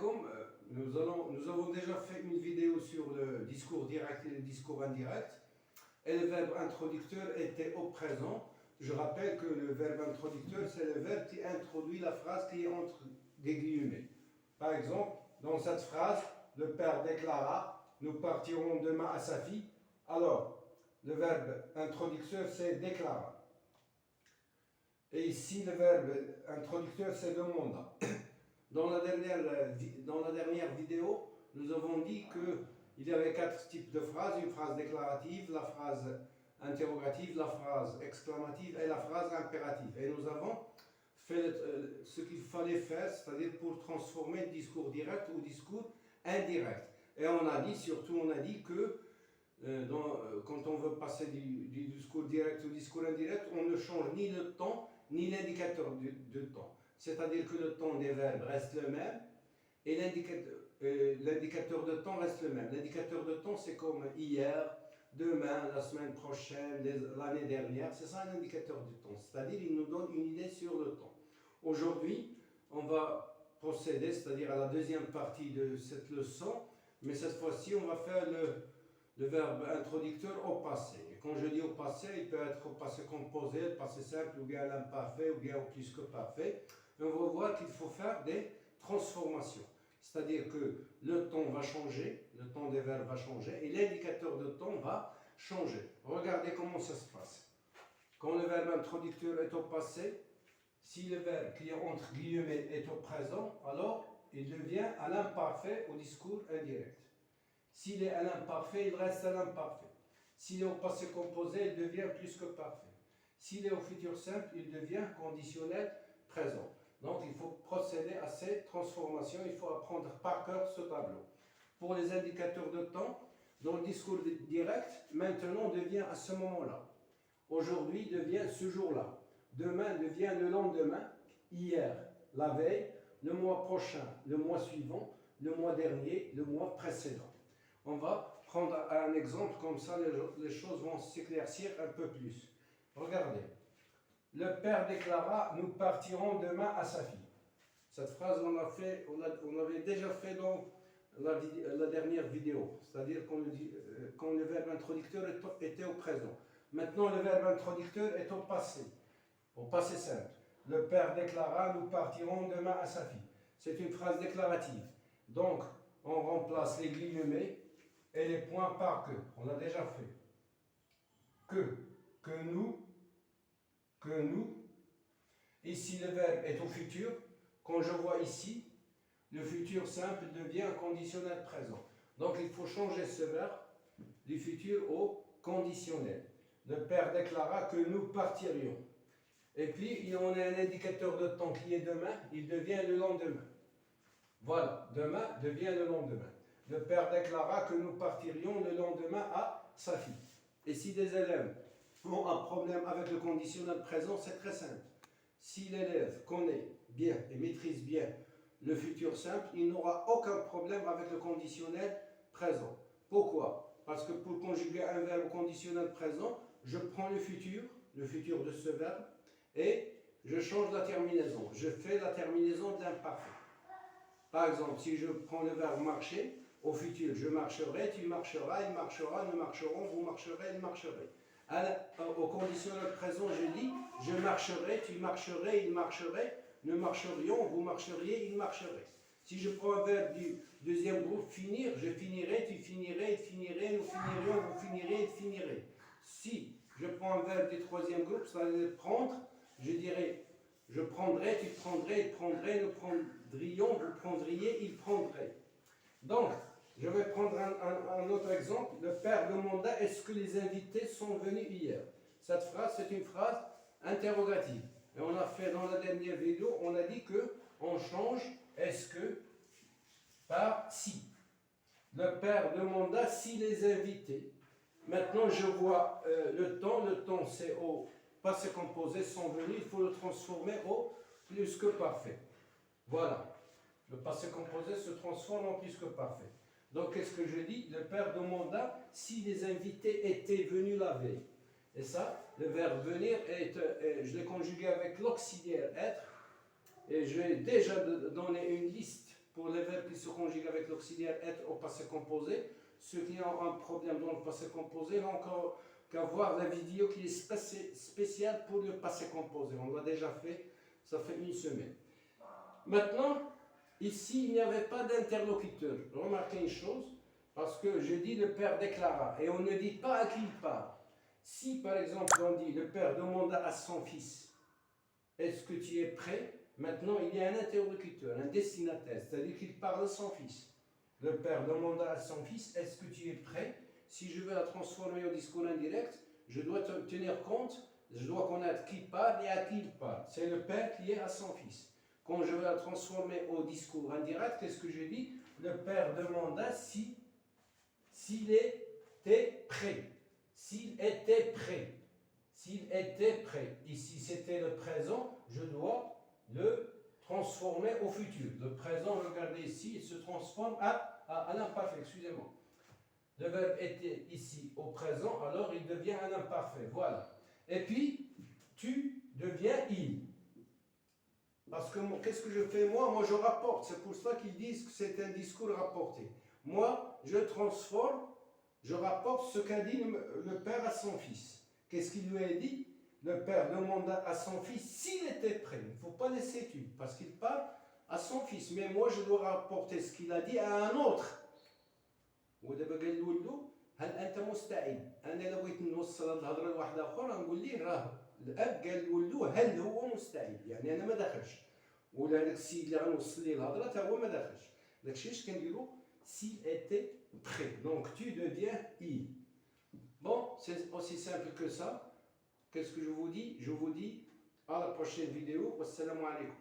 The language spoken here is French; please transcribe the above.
alaikum. Nous avons déjà fait une vidéo sur le discours direct et le discours indirect. Et le verbe introducteur était au présent. Je rappelle que le verbe introducteur, c'est le verbe qui introduit la phrase qui est entre des guillemets. Par exemple, dans cette phrase, le père déclara « Nous partirons demain à Safi ». Alors, le verbe introducteur, c'est « déclara ». Et ici, le verbe introducteur, c'est « demanda ». Dans la dernière vidéo, nous avons dit qu'il y avait 4 types de phrases, une phrase déclarative, la phrase interrogative, la phrase exclamative et la phrase impérative. Et nous avons fait ce qu'il fallait faire, c'est-à-dire pour transformer le discours direct ou discours indirect. Et on a dit que quand on veut passer du discours direct au discours indirect, on ne change ni le temps ni l'indicateur de temps. C'est-à-dire que le temps des verbes reste le même et l'indicateur de temps reste le même. L'indicateur de temps, c'est comme hier, demain, la semaine prochaine, l'année dernière. C'est ça l'indicateur du temps. C'est-à-dire qu'il nous donne une idée sur le temps. Aujourd'hui, on va procéder, c'est-à-dire à la deuxième partie de cette leçon, mais cette fois-ci, on va faire le verbe introducteur au passé. Et quand je dis au passé, il peut être au passé composé, au passé simple, ou bien à l'imparfait, ou bien au plus que parfait. Et on va voir qu'il faut faire des transformations. C'est-à-dire que le temps va changer, le temps des verbes va changer, et l'indicateur de temps va changer. Regardez comment ça se passe. Quand le verbe introducteur est au passé, si le verbe qui est entre guillemets est au présent, alors il devient à l'imparfait au discours indirect. S'il est à l'imparfait, il reste à l'imparfait. S'il est au passé composé, il devient plus que parfait. S'il est au futur simple, il devient conditionnel présent. Donc il faut procéder à ces transformations, il faut apprendre par cœur ce tableau. Pour les indicateurs de temps, dans le discours direct, maintenant devient à ce moment-là. Aujourd'hui devient ce jour-là. Demain devient le lendemain. Hier, la veille. Le mois prochain, le mois suivant. Le mois dernier, le mois précédent. On va prendre un exemple, comme ça les choses vont s'éclaircir un peu plus. Regardez. Le père déclara, nous partirons demain à Safi. Cette phrase, on avait déjà fait dans la dernière vidéo. C'est-à-dire quand le verbe introducteur était au présent. Maintenant, le verbe introducteur est au passé simple. Le père déclara, nous partirons demain à Safi. C'est une phrase déclarative. Donc, on remplace les guillemets et les points par que. On l'a déjà fait. Que nous. Ici, le verbe est au futur. Quand je vois ici, le futur simple devient un conditionnel présent. Donc, il faut changer ce verbe du futur au conditionnel. Le père déclara que nous partirions. Et puis, on a un indicateur de temps qui est demain, il devient le lendemain. Voilà, demain devient le lendemain. Le père déclara que nous partirions le lendemain à Safi. Et si des élèves ont un problème avec le conditionnel présent, c'est très simple. Si l'élève connaît bien et maîtrise bien le futur simple, il n'aura aucun problème avec le conditionnel présent. Pourquoi? Parce que pour conjuguer un verbe au conditionnel présent, je prends le futur de ce verbe, et je change la terminaison. Je fais la terminaison de l'imparfait. Par exemple, si je prends le verbe marcher, au futur, je marcherai, tu marcheras, il marchera, nous marcherons, vous marcherez, il marcherait. Au conditionnel présent, je dis, je marcherai, tu marcherais, il marcherait, nous marcherions, vous marcheriez, il marcherait. Si je prends un verbe du deuxième groupe, finir, je finirai, tu finirais, il finirait, nous finirions, vous finirez, il finirait. Si je prends un verbe du troisième groupe, ça veut dire prendre, je dirais, je prendrai, tu prendrais, il prendrait, nous prendrions, vous prendriez, il prendrait. Donc, je vais prendre un autre exemple. Le père demanda, est-ce que les invités sont venus hier? Cette phrase, c'est une phrase interrogative. Et on a fait dans la dernière vidéo, on a dit qu'on change est-ce que par si. Le père demanda si les invités. Maintenant, je vois le temps c'est au passé composé sont venus, il faut le transformer au plus que parfait. Voilà. Le passé composé se transforme en plus que parfait. Donc, qu'est-ce que je dis? Le père demanda si les invités étaient venus la veille. Et ça, le verbe venir, je l'ai conjugué avec l'auxiliaire être. Et je vais déjà donner une liste pour les verbes qui se conjugue avec l'auxiliaire être au passé composé. Ceux qui ont un problème dans le passé composé n'ont encore qu'à voir la vidéo qui est spéciale pour le passé composé. On l'a déjà fait, ça fait une semaine. Maintenant, ici, il n'y avait pas d'interlocuteur. Remarquez une chose, parce que je dis le père déclara, et on ne dit pas à qui il parle. Si, par exemple, on dit le père demanda à son fils, est-ce que tu es prêt? Maintenant, il y a un interlocuteur, un destinataire, c'est-à-dire qu'il parle à son fils. Le père demanda à son fils, est-ce que tu es prêt? Si je veux la transformer au discours indirect, je dois tenir compte, je dois connaître qui parle et à qui il parle. C'est le père qui est à son fils. Quand je veux la transformer au discours indirect, qu'est-ce que je dis? Le père demanda s'il était prêt. S'il était prêt. S'il était prêt. Ici, c'était le présent, je dois le transformer au futur. Le présent, regardez ici, il se transforme à l'imparfait, excusez-moi. Le verbe était ici au présent, alors il devient un imparfait. Voilà. Et puis, tu deviens il. Parce que qu'est-ce que je fais moi? Moi, je rapporte. C'est pour ça qu'ils disent que c'est un discours rapporté. Moi, je transforme, je rapporte ce qu'a dit le père à son fils. Qu'est-ce qu'il lui a dit? Le père demanda à son fils s'il était prêt. Il ne faut pas laisser tu, parce qu'il parle à son fils. Mais moi, je dois rapporter ce qu'il a dit à un autre. ودابا قال لولدو هل انت مستعد؟ انا لو بغيت نوصل الهضره لواحد اخر نقول ليه راه الاب قال لولدو هل هو مستعد؟ يعني انا ما داخلش ولا هذاك السيد اللي غنوصل ليه الهضره حتى هو ما داخلش. داكشي اش كنديرو s'il était prêt. Donc tu deviens il. Bon, c'est aussi simple que ça. Qu'est-ce que je vous dis? Je vous dis à la prochaine vidéo. Wassalamu alaikum.